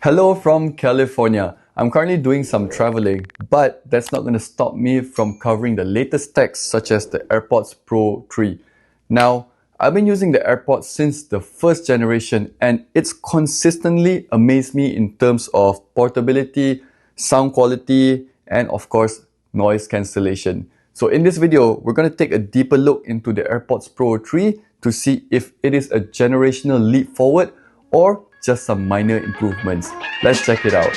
Hello from California. I'm currently doing some traveling, but that's not going to stop me from covering the latest techs such as the AirPods Pro 3. Now, I've been using the AirPods since the first generation and it's consistently amazed me in terms of portability, sound quality, and of course, noise cancellation. So in this video, we're going to take a deeper look into the AirPods Pro 3 to see if it is a generational leap forward or just some minor improvements. Let's check it out.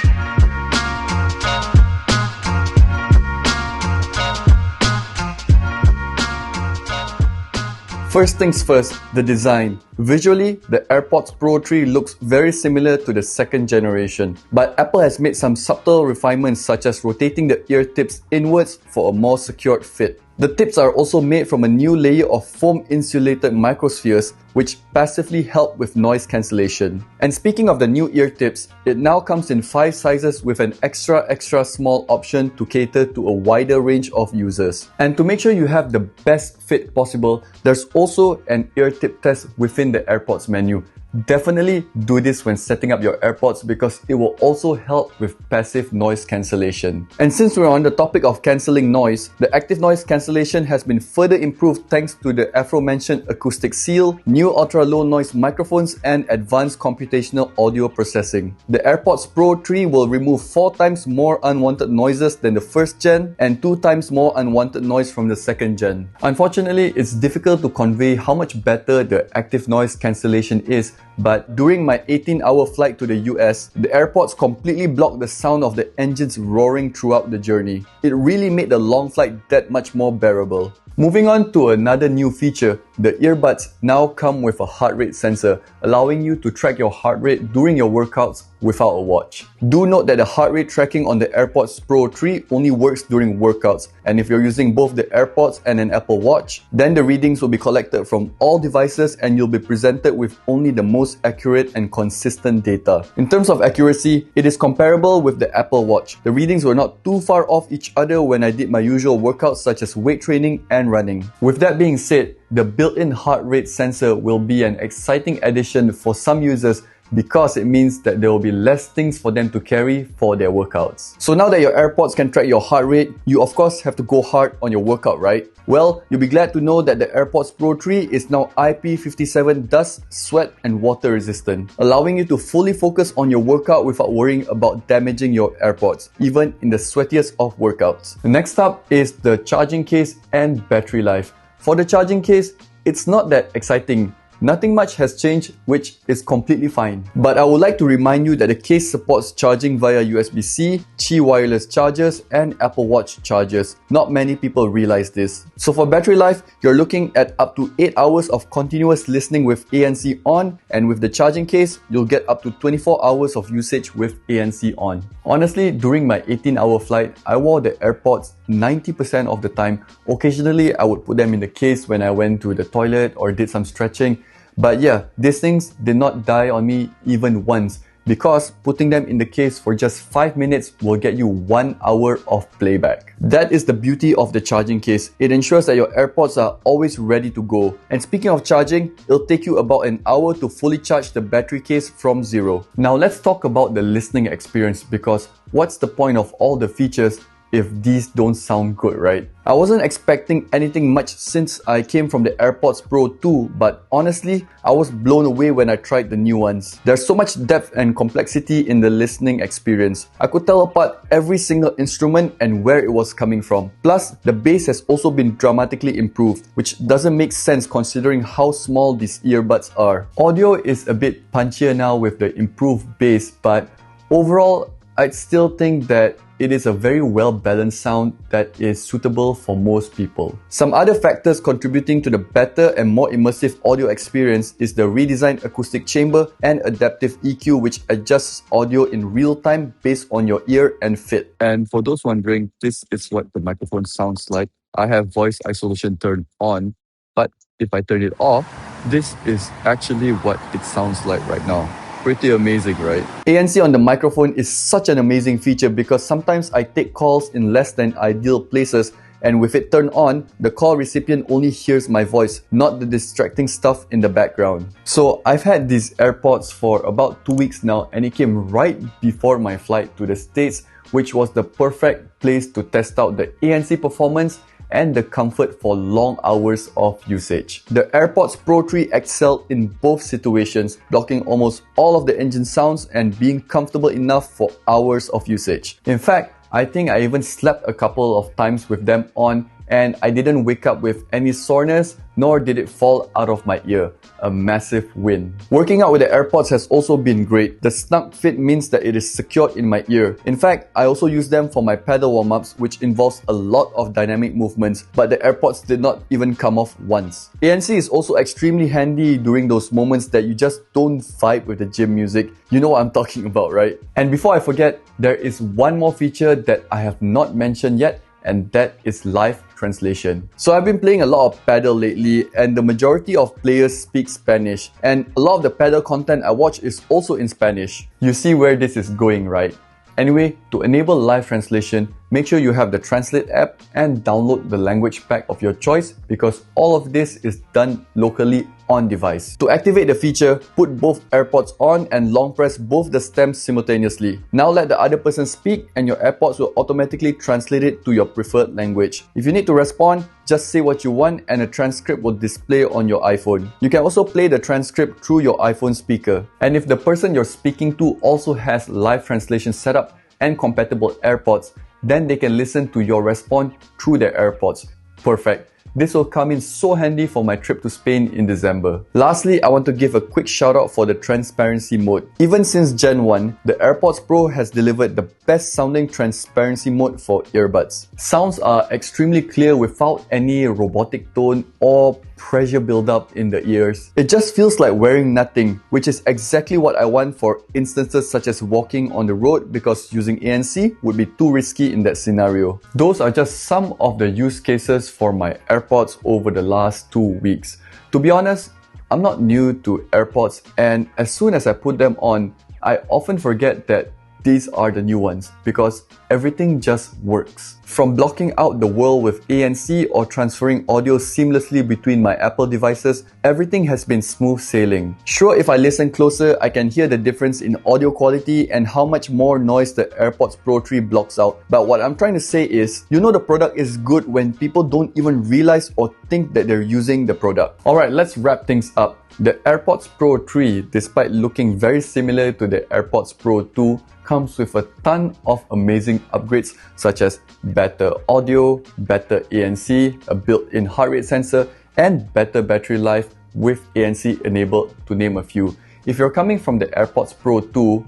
First things first, the design. Visually, the AirPods Pro 3 looks very similar to the second generation, but Apple has made some subtle refinements such as rotating the ear tips inwards for a more secured fit. The tips are also made from a new layer of foam-insulated microspheres which passively help with noise cancellation. And speaking of the new ear tips, it now comes in 5 sizes with an extra small option to cater to a wider range of users. And to make sure you have the best fit possible, there's also an ear tip test within the AirPods menu. Definitely do this when setting up your AirPods because it will also help with passive noise cancellation. And since we're on the topic of cancelling noise, the active noise cancellation has been further improved thanks to the aforementioned acoustic seal, new ultra-low noise microphones, and advanced computational audio processing. The AirPods Pro 3 will remove 4 times more unwanted noises than the first gen and 2 times more unwanted noise from the second gen. Unfortunately, it's difficult to convey how much better the active noise cancellation is, but during my 18-hour flight to the US, the AirPods completely blocked the sound of the engines roaring throughout the journey. It really made the long flight that much more bearable. Moving on to another new feature, the earbuds now come with a heart rate sensor, allowing you to track your heart rate during your workouts without a watch. Do note that the heart rate tracking on the AirPods Pro 3 only works during workouts, and if you're using both the AirPods and an Apple Watch, then the readings will be collected from all devices and you'll be presented with only the most accurate and consistent data. In terms of accuracy, it is comparable with the Apple Watch. The readings were not too far off each other when I did my usual workouts such as weight training and running. With that being said, the built-in heart rate sensor will be an exciting addition for some users because it means that there will be less things for them to carry for their workouts. So now that your AirPods can track your heart rate, you of course have to go hard on your workout, right? Well, you'll be glad to know that the AirPods Pro 3 is now IP57 dust, sweat, and water resistant, allowing you to fully focus on your workout without worrying about damaging your AirPods, even in the sweatiest of workouts. The next up is the charging case and battery life. For the charging case, it's not that exciting. Nothing much has changed, which is completely fine. But I would like to remind you that the case supports charging via USB-C, Qi wireless chargers, and Apple Watch chargers. Not many people realize this. So for battery life, you're looking at up to 8 hours of continuous listening with ANC on, and with the charging case, you'll get up to 24 hours of usage with ANC on. Honestly, during my 18-hour flight, I wore the AirPods 90% of the time. Occasionally, I would put them in the case when I went to the toilet or did some stretching. But yeah, these things did not die on me even once because putting them in the case for just 5 minutes will get you 1 hour of playback. That is the beauty of the charging case. It ensures that your AirPods are always ready to go. And speaking of charging, it'll take you about an hour to fully charge the battery case from zero. Now let's talk about the listening experience because what's the point of all the features if these don't sound good, right? I wasn't expecting anything much since I came from the AirPods Pro 2, but honestly, I was blown away when I tried the new ones. There's so much depth and complexity in the listening experience. I could tell apart every single instrument and where it was coming from. Plus, the bass has also been dramatically improved, which doesn't make sense considering how small these earbuds are. Audio is a bit punchier now with the improved bass, but overall, I'd still think that it is a very well-balanced sound that is suitable for most people. Some other factors contributing to the better and more immersive audio experience is the redesigned acoustic chamber and adaptive EQ, which adjusts audio in real time based on your ear and fit. And for those wondering, this is what the microphone sounds like. I have voice isolation turned on, but if I turn it off, this is actually what it sounds like right now. Pretty amazing, right? ANC on the microphone is such an amazing feature because sometimes I take calls in less than ideal places and with it turned on, the call recipient only hears my voice, not the distracting stuff in the background. So I've had these AirPods for about 2 weeks now, and it came right before my flight to the States, which was the perfect place to test out the ANC performance and the comfort for long hours of usage. The AirPods Pro 3 excel in both situations, blocking almost all of the engine sounds and being comfortable enough for hours of usage. In fact, I think I even slept a couple of times with them on, and I didn't wake up with any soreness, nor did it fall out of my ear. A massive win. Working out with the AirPods has also been great. The snug fit means that it is secured in my ear. In fact, I also use them for my pedal warm-ups, which involves a lot of dynamic movements, but the AirPods did not even come off once. ANC is also extremely handy during those moments that you just don't vibe with the gym music. You know what I'm talking about, right? And before I forget, there is one more feature that I have not mentioned yet, and that is live translation. So I've been playing a lot of paddle lately, and the majority of players speak Spanish, and a lot of the paddle content I watch is also in Spanish. You see where this is going, right? Anyway, to enable live translation, make sure you have the Translate app and download the language pack of your choice, because all of this is done locally on device. To activate the feature, put both AirPods on and long press both the stems simultaneously. Now let the other person speak and your AirPods will automatically translate it to your preferred language. If you need to respond, just say what you want and a transcript will display on your iPhone. You can also play the transcript through your iPhone speaker. And if the person you're speaking to also has live translation set up and compatible AirPods, then they can listen to your response through their AirPods. Perfect. This will come in so handy for my trip to Spain in December. Lastly, I want to give a quick shout out for the transparency mode. Even since Gen 1, the AirPods Pro has delivered the best sounding transparency mode for earbuds. Sounds are extremely clear without any robotic tone or pressure buildup in the ears. It just feels like wearing nothing, which is exactly what I want for instances such as walking on the road, because using ANC would be too risky in that scenario. Those are just some of the use cases for my AirPods over the last 2 weeks. To be honest, I'm not new to AirPods, and as soon as I put them on, I often forget that these are the new ones, because everything just works. From blocking out the world with ANC or transferring audio seamlessly between my Apple devices, everything has been smooth sailing. Sure, if I listen closer, I can hear the difference in audio quality and how much more noise the AirPods Pro 3 blocks out. But what I'm trying to say is, you know the product is good when people don't even realize or think that they're using the product. Alright, let's wrap things up. The AirPods Pro 3, despite looking very similar to the AirPods Pro 2, comes with a ton of amazing upgrades such as better audio, better ANC, a built-in heart rate sensor, and better battery life with ANC enabled, to name a few. If you're coming from the AirPods Pro 2,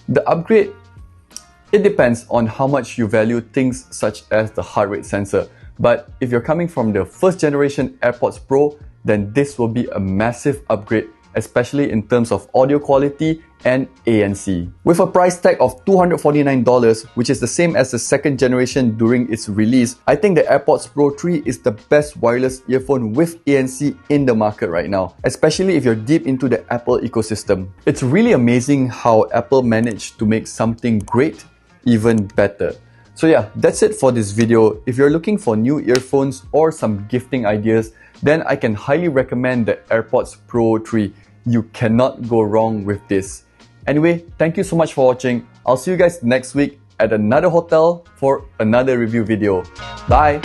the upgrade, it depends on how much you value things such as the heart rate sensor. But if you're coming from the first generation AirPods Pro, then this will be a massive upgrade, especially in terms of audio quality and ANC. With a price tag of $249, which is the same as the second generation during its release, I think the AirPods Pro 3 is the best wireless earphone with ANC in the market right now, especially if you're deep into the Apple ecosystem. It's really amazing how Apple managed to make something great even better. So yeah, that's it for this video. If you're looking for new earphones or some gifting ideas, then I can highly recommend the AirPods Pro 3. You cannot go wrong with this. Anyway, thank you so much for watching. I'll see you guys next week at another hotel for another review video. Bye!